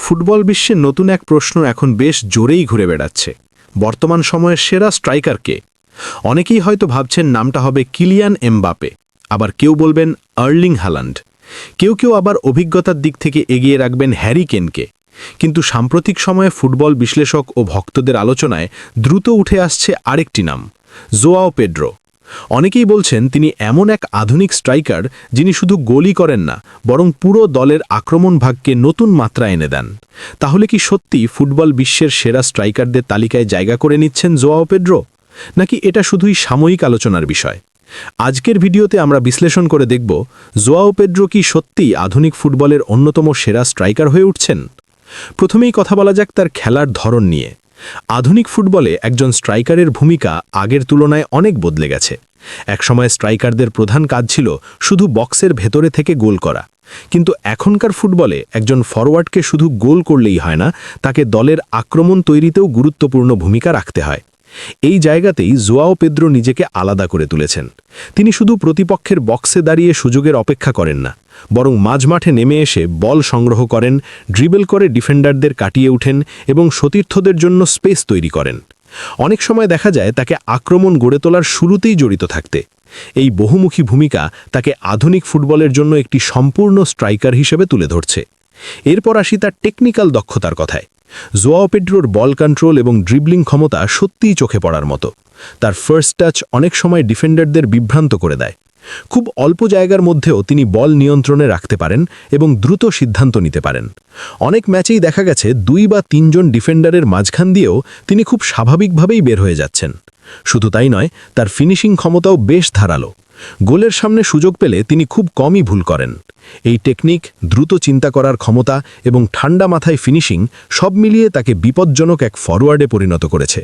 Football বিশ্বে নতুন এক প্রশ্ন এখন বেশ জোরেই ঘুরে বেড়াচ্ছে। বর্তমান সময়ের সেরা স্ট্রাইকার কে? অনেকেই হয়তো ভাবছেন নামটা হবে কিলিয়ান এমবাপে, আবার কেউ বলবেন আর্লিং হাল্যান্ড, কেউ আবার অভিজ্ঞতার দিক থেকে এগিয়ে রাখবেন হ্যারি কেনকে। কিন্তু সাম্প্রতিক সময়ে ফুটবল বিশ্লেষক ও ভক্তদের আলোচনায় দ্রুত উঠে আসছে আরেকটি নাম, জোয়াও পেড্রো। অনেকেই বলছেন তিনি এমন এক আধুনিক স্ট্রাইকার যিনি শুধু গোলই করেন না, বরং পুরো দলের আক্রমণ ভাগকে নতুন মাত্রা এনে দেন। তাহলে কি সত্যি ফুটবল বিশ্বের সেরা স্ট্রাইকারদের তালিকায় জায়গা করে নিচ্ছেন জোয়াও পেড্রো, নাকি এটা শুধুই সাময়িক আলোচনার বিষয়? আজকের ভিডিওতে আমরা বিশ্লেষণ করে দেখব জোয়াও পেড্রো কি সত্যিই আধুনিক ফুটবলের অন্যতম সেরা স্ট্রাইকার হয়ে উঠছেন। প্রথমেই কথা বলা যাক তার খেলার ধরন নিয়ে। আধুনিক ফুটবলে একজন স্ট্রাইকারের ভূমিকা আগের তুলনায় অনেক বদলে গেছে। একসময় স্ট্রাইকারদের প্রধান কাজ ছিল শুধু বক্সের ভেতরে থেকে গোল করা, কিন্তু এখনকার ফুটবলে একজন ফরওয়ার্ডকে শুধু গোল করলেই হয় না, তাকে দলের আক্রমণ তৈরিতেও গুরুত্বপূর্ণ ভূমিকা রাখতে হয়। এই জায়গাতেই জোয়াও পেদ্রো নিজেকে আলাদা করে তুলেছেন। তিনি শুধু প্রতিপক্ষের বক্সে দাঁড়িয়ে সুযোগের অপেক্ষা করেন না, বরং মাঝমাঠে নেমে এসে বল সংগ্রহ করেন, ড্রিবল করে ডিফেন্ডারদের কাটিয়ে উঠেন এবং সতীর্থদের জন্য স্পেস তৈরি করেন। অনেক সময় দেখা যায় তাকে আক্রমণ গড়ে তোলার শুরুতেই জড়িত থাকতে। এই বহুমুখী ভূমিকা তাকে আধুনিক ফুটবলের জন্য একটি সম্পূর্ণ স্ট্রাইকার হিসেবে তুলে ধরছে। এরপর আসি তার টেকনিক্যাল দক্ষতার কথায়। জোয়াও পেড্রোর বল কন্ট্রোল এবং ড্রিবলিং ক্ষমতা সত্যিই চোখে পড়ার মতো। তার ফার্স্ট টাচ অনেক সময় ডিফেন্ডারদের বিভ্রান্ত করে দেয়। খুব অল্প জায়গার মধ্যেও তিনি বল নিয়ন্ত্রণে রাখতে পারেন এবং দ্রুত সিদ্ধান্ত নিতে পারেন। অনেক ম্যাচেই দেখা গেছে 2 বা 3 জন ডিফেন্ডারের মাঝখান দিয়েও তিনি খুব স্বাভাবিকভাবেই বের হয়ে যাচ্ছেন। শুধু তাই নয়, তার ফিনিশিং ক্ষমতাও বেশ ধারালো। গোলের সামনে সুযোগ পেলে তিনি খুব কমই ভুল করেন। এই টেকনিক, দ্রুত চিন্তা করার ক্ষমতা এবং ঠান্ডা মাথায় ফিনিশিং সব মিলিয়ে তাকে বিপজ্জনক এক ফরওয়ার্ডে পরিণত করেছে।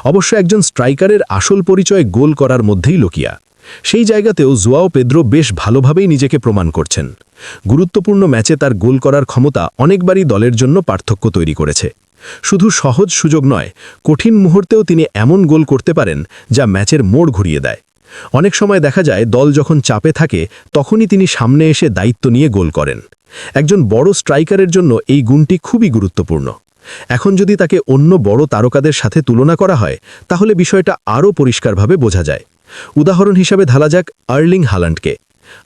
অবশ্য একজন স্ট্রাইকারের আসল পরিচয় গোল করার মধ্যেই লুকিয়া। সেই জায়গাতেও জোয়াও পেদ্রো বেশ ভালোভাবেই নিজেকে প্রমাণ করছেন। গুরুত্বপূর্ণ ম্যাচে তার গোল করার ক্ষমতা অনেকবারই দলের জন্য পার্থক্য তৈরি করেছে। শুধু সহজ সুযোগ নয়, কঠিন মুহূর্তেও তিনি এমন গোল করতে পারেন যা ম্যাচের মোড় ঘুরিয়ে দেয়। অনেক সময় দেখা যায় দল যখন চাপে থাকে তখনই তিনি সামনে এসে দায়িত্ব নিয়ে গোল করেন। একজন বড় স্ট্রাইকারের জন্য এই গুণটি খুবই গুরুত্বপূর্ণ। এখন যদি তাকে অন্য বড় তারকাদের সাথে তুলনা করা হয়, তাহলে বিষয়টা আরও পরিষ্কারভাবে বোঝা যায়। উদাহরণ হিসাবে ধরা যাক আর্লিং হাল্যান্ডকে।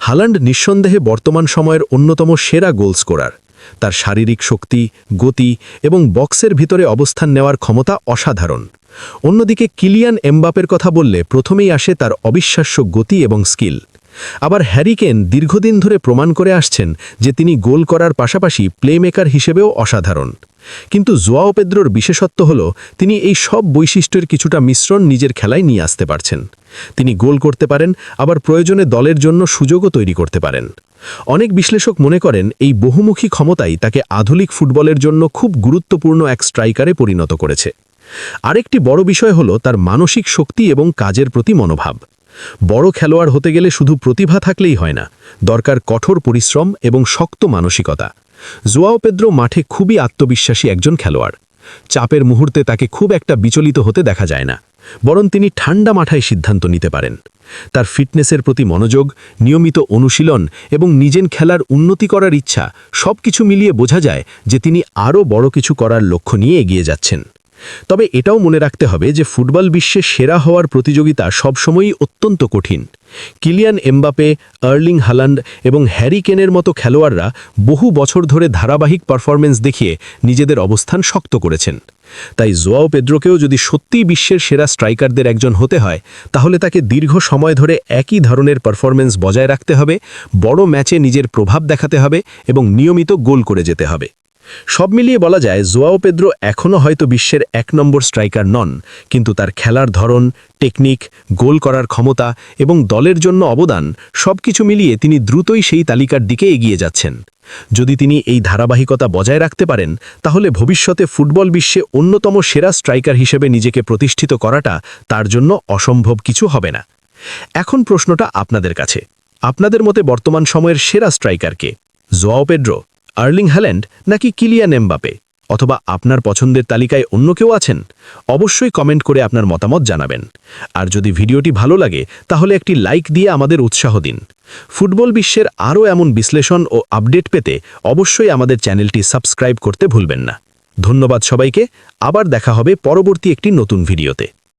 হাল্যান্ড নিঃসন্দেহে বর্তমান সময়ের অন্যতম সেরা গোল স্কোরার। তার শারীরিক শক্তি, গতি এবং বক্সের ভিতরে অবস্থান নেওয়ার ক্ষমতা অসাধারণ। অন্যদিকে কিলিয়ান এমবাপের কথা বললে প্রথমেই আসে তার অবিশ্বাস্য গতি এবং স্কিল। আবার হ্যারি কেন দীর্ঘদিন ধরে প্রমাণ করে আসছেন যে তিনি গোল করার পাশাপাশি প্লেমেকার হিসেবেও অসাধারণ। কিন্তু জোয়াও পেদ্রোর বিশেষত্ব হল তিনি এই সব বৈশিষ্ট্যের কিছুটা মিশ্রণ নিজের খেলায় নিয়ে আসতে পারছেন। তিনি গোল করতে পারেন, আবার প্রয়োজনে দলের জন্য সুযোগও তৈরি করতে পারেন। অনেক বিশ্লেষক মনে করেন এই বহুমুখী ক্ষমতাই তাকে আধুনিক ফুটবলের জন্য খুব গুরুত্বপূর্ণ এক স্ট্রাইকারে পরিণত করেছে। আরেকটি বড় বিষয় হল তার মানসিক শক্তি এবং কাজের প্রতি মনোভাব। বড় খেলোয়াড় হতে গেলে শুধু প্রতিভা থাকলেই হয় না, দরকার কঠোর পরিশ্রম এবং শক্ত মানসিকতা। জোয়াও পেদ্রো মাঠে খুবই আত্মবিশ্বাসী একজন খেলোয়াড়। চাপের মুহূর্তে তাকে খুব একটা বিচলিত হতে দেখা যায় না, বরং তিনি ঠান্ডা মাথায় সিদ্ধান্ত নিতে পারেন। তার ফিটনেসের প্রতি মনোযোগ, নিয়মিত অনুশীলন এবং নিজের খেলার উন্নতি করার ইচ্ছা সবকিছু মিলিয়ে বোঝা যায় যে তিনি আরও বড় কিছু করার লক্ষ্য নিয়ে এগিয়ে যাচ্ছেন। তবে এটাও মনে রাখতে হবে যে ফুটবল বিশ্বে সেরা হওয়ার প্রতিযোগিতা সবসময়ই অত্যন্ত কঠিন। কিলিয়ান এমবাপে, আর্লিং হাল্যান্ড এবং হ্যারি কেনের মতো খেলোয়াড়রা বহু বছর ধরে ধারাবাহিক পারফরমেন্স দেখিয়ে নিজেদের অবস্থান শক্ত করেছেন। তাই জোয়াও পেদ্রোকেও যদি সত্যিই বিশ্বের সেরা স্ট্রাইকারদের একজন হতে হয়, তাহলে তাকে দীর্ঘ সময় ধরে একই ধরনের পারফরমেন্স বজায় রাখতে হবে, বড় ম্যাচে নিজের প্রভাব দেখাতে হবে এবং নিয়মিত গোল করে যেতে হবে। সব মিলিয়ে বলা যায় জোয়াও পেদ্রো এখনও হয়তো বিশ্বের 1 নম্বর স্ট্রাইকার নন, কিন্তু তার খেলার ধরন, টেকনিক, গোল করার ক্ষমতা এবং দলের জন্য অবদান সবকিছু মিলিয়ে তিনি দ্রুতই সেই তালিকার দিকে এগিয়ে যাচ্ছেন। যদি তিনি এই ধারাবাহিকতা বজায় রাখতে পারেন, তাহলে ভবিষ্যতে ফুটবল বিশ্বে অন্যতম সেরা স্ট্রাইকার হিসেবে নিজেকে প্রতিষ্ঠিত করাটা তার জন্য অসম্ভব কিছু হবে না। এখন প্রশ্নটা আপনাদের কাছে। আপনাদের মতে বর্তমান সময়ের সেরা স্ট্রাইকার কে? জোয়াও পেড্রো, আর্লিং হাল্যান্ড নাকি কিলিয়ান এমবাপে? অথবা আপনার পছন্দের তালিকায় অন্য কেউ আছেন অবশ্যই কমেন্ট করে আপনার মতামত জানাবেন। আর যদি ভিডিওটি ভালো লাগে তাহলে একটি লাইক দিয়ে আমাদের উৎসাহ দিন। ফুটবল বিশ্বের আরও এমন বিশ্লেষণ ও আপডেট পেতে অবশ্যই আমাদের চ্যানেলটি সাবস্ক্রাইব করতে ভুলবেন না। ধন্যবাদ সবাইকে। আবার দেখা হবে পরবর্তী একটি নতুন ভিডিওতে।